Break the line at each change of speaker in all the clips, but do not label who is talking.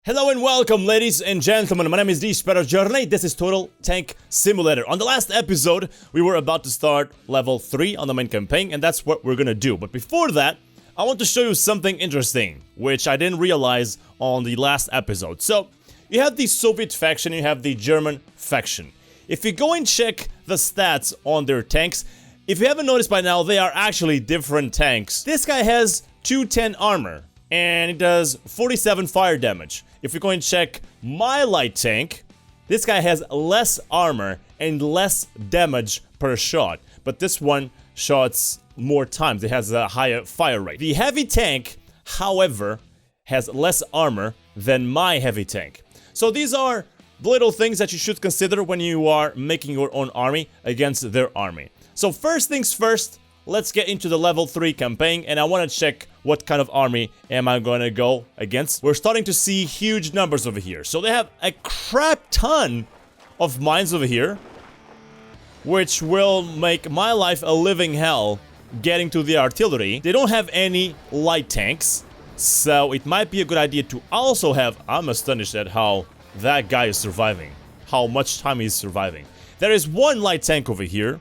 Hello and welcome, ladies and gentlemen. My name is TheSparrowsJourney. This is Total Tank Simulator. On the last episode, we were about to start level 3 on the main campaign, and that's what we're gonna do. But before that, I want to show you something interesting, which I didn't realize on the last episode. So, you have the Soviet faction, you have the German faction. If you go and check the stats on their tanks, if you haven't noticed by now, they are actually different tanks. This guy has 210 armor, and it does 47 fire damage. If we go and check my light tank, this guy has less armor and less damage per shot. But this one shots more times. It has a higher fire rate. The heavy tank, however, has less armor than my heavy tank. So these are little things that you should consider when you are making your own army against their army. So first things first, let's get into the level 3 campaign, and I want to check what kind of army am I going to go against. We're starting to see huge numbers over here. So they have a crap ton of mines over here, which will make my life a living hell getting to the artillery. They don't have any light tanks, so it might be a good idea to also have... I'm astonished at how that guy is surviving, how much time he's surviving. There is one light tank over here,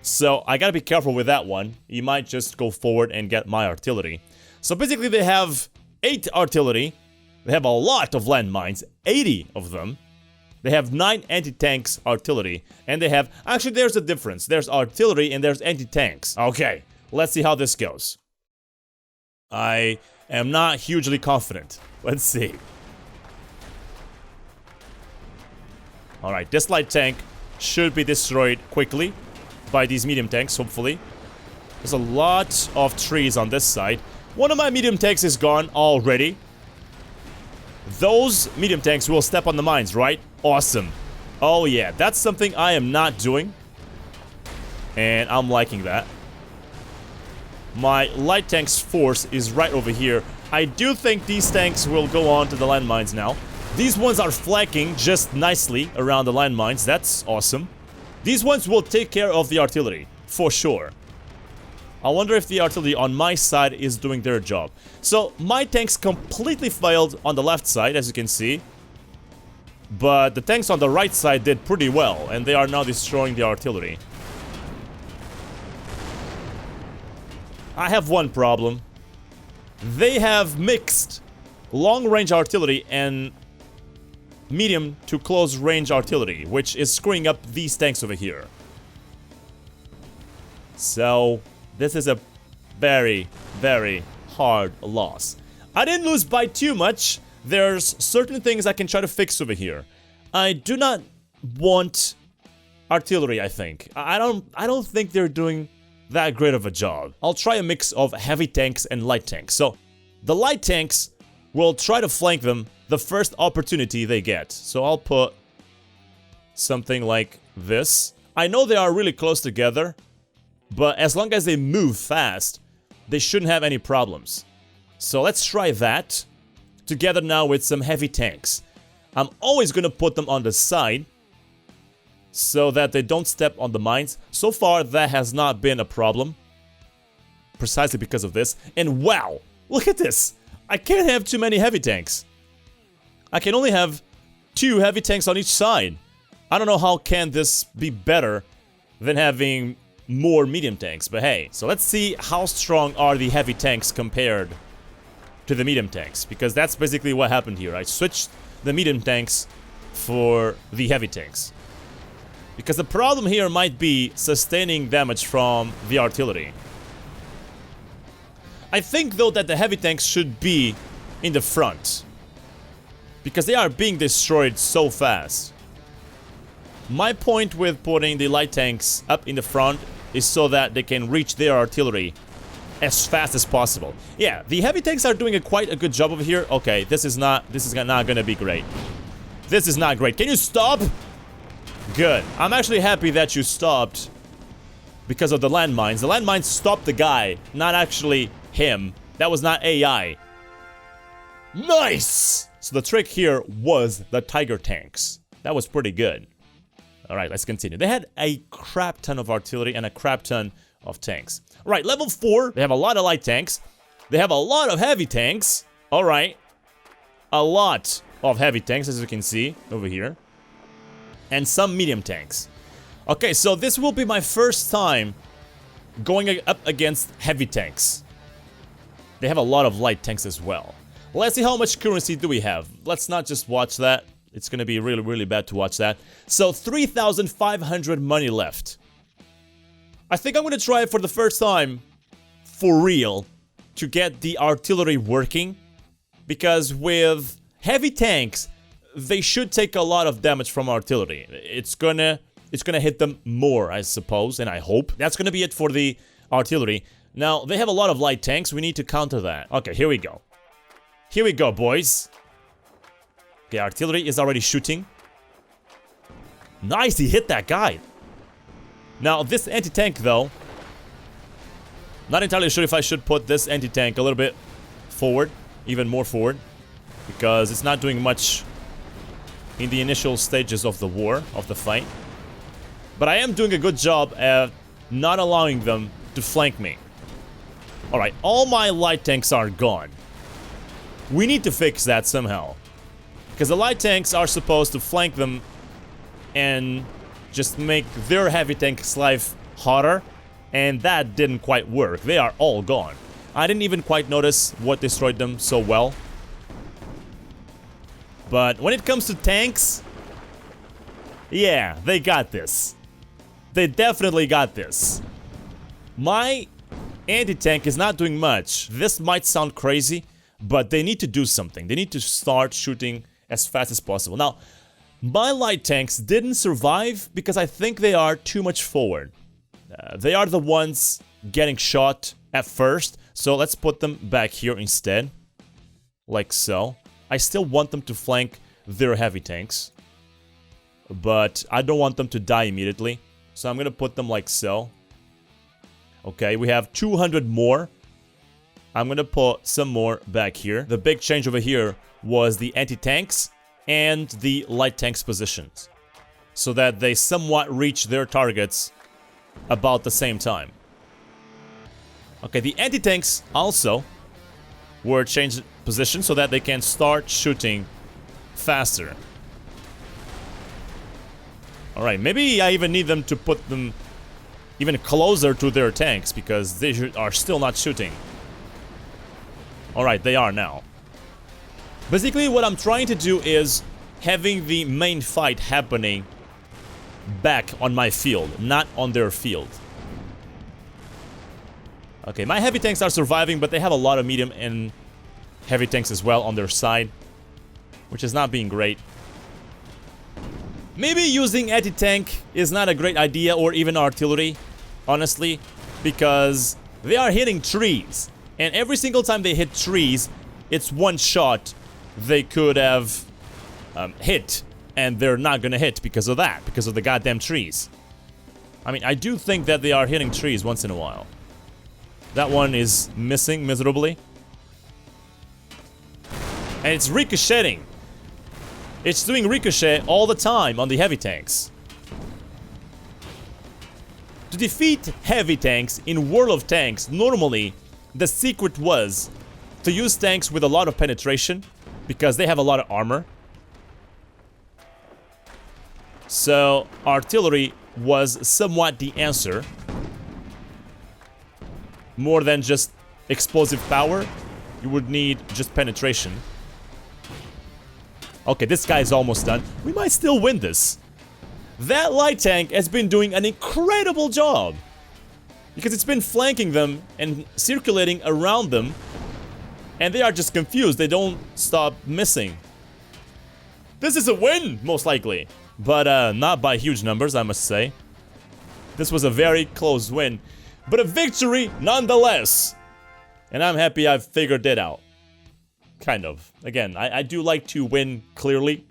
so I gotta be careful with that one. He might just go forward and get my artillery. So basically they have 8 artillery. They have a lot of landmines, 80 of them. They have 9 anti-tanks artillery. And they have... Actually, there's a difference. There's artillery and there's anti-tanks. Okay, let's see how this goes. I am not hugely confident. Let's see. Alright, this light tank should be destroyed quickly by these medium tanks, hopefully. There's a lot of trees on this side. One of my medium tanks is gone already. Those medium tanks will step on the mines, right? Awesome. Oh yeah, that's something I am not doing. And I'm liking that. My light tank's force is right over here. I do think these tanks will go on to the landmines now. These ones are flanking just nicely around the landmines. That's awesome. These ones will take care of the artillery, for sure. I wonder if the artillery on my side is doing their job. So, my tanks completely failed on the left side, as you can see. But the tanks on the right side did pretty well, and they are now destroying the artillery. I have one problem. They have mixed long-range artillery and medium to close range artillery, which is screwing up these tanks over here. So this is a very, very hard loss. I didn't lose by too much. There's certain things I can try to fix over here. I do not want artillery, I think. I don't think they're doing that great of a job. I'll try a mix of heavy tanks and light tanks. So the light tanks will try to flank them the first opportunity they get. So I'll put something like this. I know they are really close together, but as long as they move fast, they shouldn't have any problems. So let's try that together now with some heavy tanks. I'm always gonna put them on the side so that they don't step on the mines. So far, that has not been a problem, precisely because of this. And wow, look at this. I can't have too many heavy tanks. I can only have 2 heavy tanks on each side. I don't know how can this be better than having more medium tanks, but hey. So let's see how strong are the heavy tanks compared to the medium tanks, because that's basically what happened here. I switched the medium tanks for the heavy tanks. Because the problem here might be sustaining damage from the artillery. I think though that the heavy tanks should be in the front, because they are being destroyed so fast. My point with putting the light tanks up in the front is so that they can reach their artillery as fast as possible. Yeah, the heavy tanks are doing quite a good job over here. Okay, this is not gonna be great. This is not great. Can you stop? Good. I'm actually happy that you stopped because of the landmines. The landmines stopped the guy, not actually him. That was not AI. Nice! So the trick here was the Tiger tanks. That was pretty good. Alright, let's continue. They had a crap ton of artillery and a crap ton of tanks. Alright, level 4. They have a lot of light tanks. They have a lot of heavy tanks. Alright. a lot of heavy tanks, as you can see over here, and some medium tanks. Okay, so this will be my first time going up against heavy tanks. They have a lot of light tanks as well. Let's see how much currency do we have. Let's not just watch that. It's gonna be really, really bad to watch that. So 3,500 money left. I think I'm gonna try it for the first time, for real, to get the artillery working. Because with heavy tanks, they should take a lot of damage from artillery. It's gonna hit them more, I suppose, and I hope. That's gonna be it for the artillery. Now, they have a lot of light tanks. We need to counter that. Okay, here we go. Here we go, boys. Okay, artillery is already shooting. Nice, he hit that guy. Now, this anti-tank, though, not entirely sure if I should put this anti-tank a little bit forward, even more forward, because it's not doing much in the initial stages of the war, of the fight. But I am doing a good job at not allowing them to flank me. Alright, all my light tanks are gone. We need to fix that somehow. Because the light tanks are supposed to flank them and just make their heavy tank's life harder. And that didn't quite work. They are all gone. I didn't even quite notice what destroyed them so well. But when it comes to tanks, yeah, they got this. They definitely got this. My anti-tank is not doing much. This might sound crazy, but they need to do something. They need to start shooting as fast as possible. Now, my light tanks didn't survive because I think they are too much forward. They are the ones getting shot at first, so let's put them back here instead. Like so. I still want them to flank their heavy tanks, but I don't want them to die immediately, so I'm gonna put them like so. Okay, we have 200 more. I'm gonna put some more back here. The big change over here was the anti-tanks and the light tanks positions, so that they somewhat reach their targets about the same time. Okay, the anti-tanks also were changed position so that they can start shooting faster. Alright, maybe I even need them to put them even closer to their tanks, because they are still not shooting. Alright, they are now. Basically, what I'm trying to do is having the main fight happening back on my field, not on their field. Okay, my heavy tanks are surviving, but they have a lot of medium and heavy tanks as well on their side, which is not being great. Maybe using anti-tank is not a great idea, or even artillery, honestly, because they are hitting trees. And every single time they hit trees, it's one shot they could have hit, and they're not gonna hit because of that, because of the goddamn trees. I mean, I do think that they are hitting trees once in a while. That one is missing miserably. And it's ricocheting. It's doing ricochet all the time on the heavy tanks. To defeat heavy tanks in World of Tanks, normally the secret was to use tanks with a lot of penetration, because they have a lot of armor. So artillery was somewhat the answer. More than just explosive power, you would need just penetration. Okay, this guy is almost done. We might still win this. That light tank has been doing an incredible job, because it's been flanking them and circulating around them, and they are just confused. They don't stop missing. This is a win, most likely, but not by huge numbers, I must say. This was a very close win, but a victory nonetheless. And I'm happy I've figured it out. Kind of. Again, I do like to win clearly.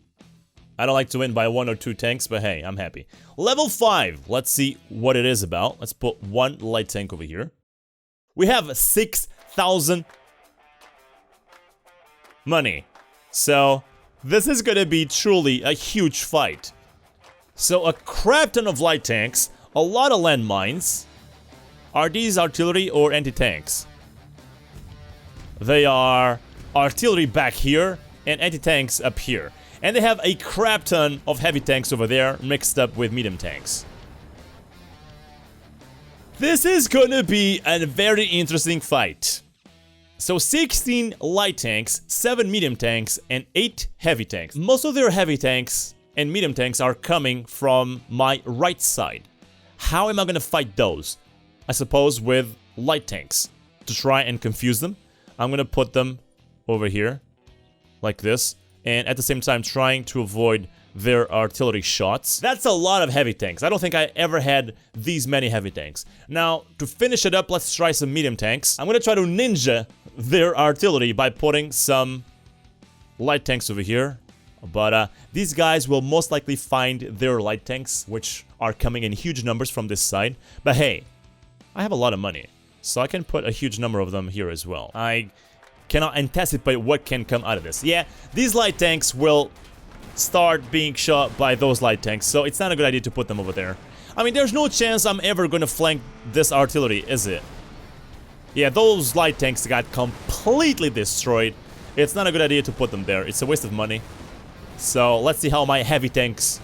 I don't like to win by 1 or 2 tanks, but hey, I'm happy. Level 5. Let's see what it is about. Let's put one light tank over here. We have 6,000 money. So, this is gonna be truly a huge fight. So, a crap ton of light tanks, a lot of landmines. Are these artillery or anti-tanks? They are artillery back here, and anti-tanks up here. And they have a crap ton of heavy tanks over there mixed up with medium tanks. This is gonna be a very interesting fight. So 16 light tanks, 7 medium tanks, and 8 heavy tanks. Most of their heavy tanks and medium tanks are coming from my right side. How am I gonna fight those? I suppose with light tanks. To try and confuse them, I'm gonna put them over here, like this, and at the same time trying to avoid their artillery shots. That's a lot of heavy tanks. I don't think I ever had these many heavy tanks. Now, to finish it up, let's try some medium tanks. I'm gonna try to ninja their artillery by putting some light tanks over here. But these guys will most likely find their light tanks, which are coming in huge numbers from this side. But hey, I have a lot of money, so I can put a huge number of them here as well. I cannot anticipate what can come out of this. Yeah, these light tanks will start being shot by those light tanks, so it's not a good idea to put them over there. I mean, there's no chance I'm ever gonna flank this artillery, is it? Yeah, those light tanks got completely destroyed. It's not a good idea to put them there. It's a waste of money. So let's see how my heavy tanks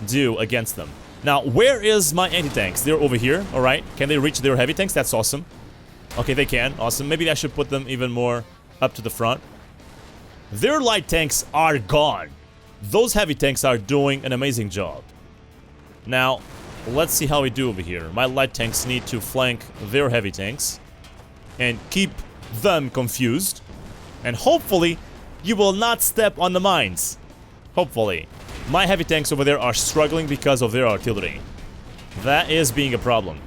do against them. Now, where is my anti-tanks? They're over here, alright. Can they reach their heavy tanks? That's awesome. Okay, they can. Awesome. Maybe I should put them even more up to the front. Their light tanks are gone. Those heavy tanks are doing an amazing job. Now, let's see how we do over here. My light tanks need to flank their heavy tanks and keep them confused. And hopefully, you will not step on the mines. Hopefully. My heavy tanks over there are struggling because of their artillery. That is being a problem.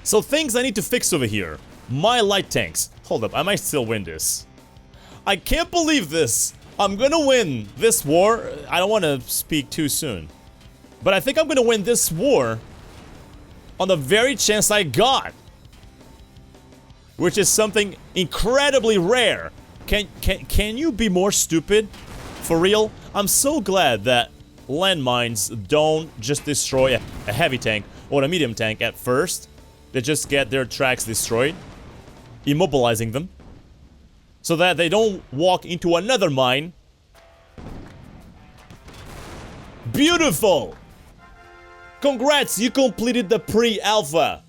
So things I need to fix over here. My light tanks. Hold up, I might still win this. I can't believe this. I'm gonna win this war. I don't want to speak too soon. But I think I'm gonna win this war on the very chance I got. Which is something incredibly rare. Can you be more stupid? For real? I'm so glad that landmines don't just destroy a heavy tank or a medium tank at first. They just get their tracks destroyed, immobilizing them, so that they don't walk into another mine. Beautiful! Congrats, you completed the pre-alpha!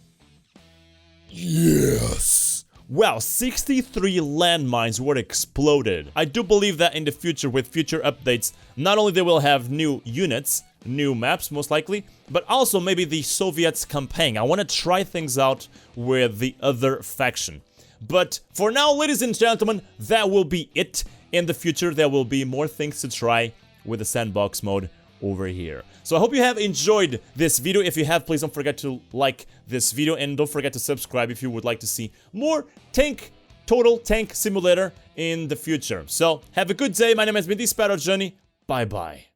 Yes! Wow, 63 landmines were exploded. I do believe that in the future, with future updates, not only they will have new units, new maps most likely, but also maybe the Soviets campaign. I want to try things out with the other faction. But for now, ladies and gentlemen, that will be it. In the future, there will be more things to try with the sandbox mode over here. So I hope you have enjoyed this video. If you have, please don't forget to like this video and don't forget to subscribe if you would like to see more Total Tank Simulator in the future. So have a good day. My name has been TheSparrowsJourney. Bye bye.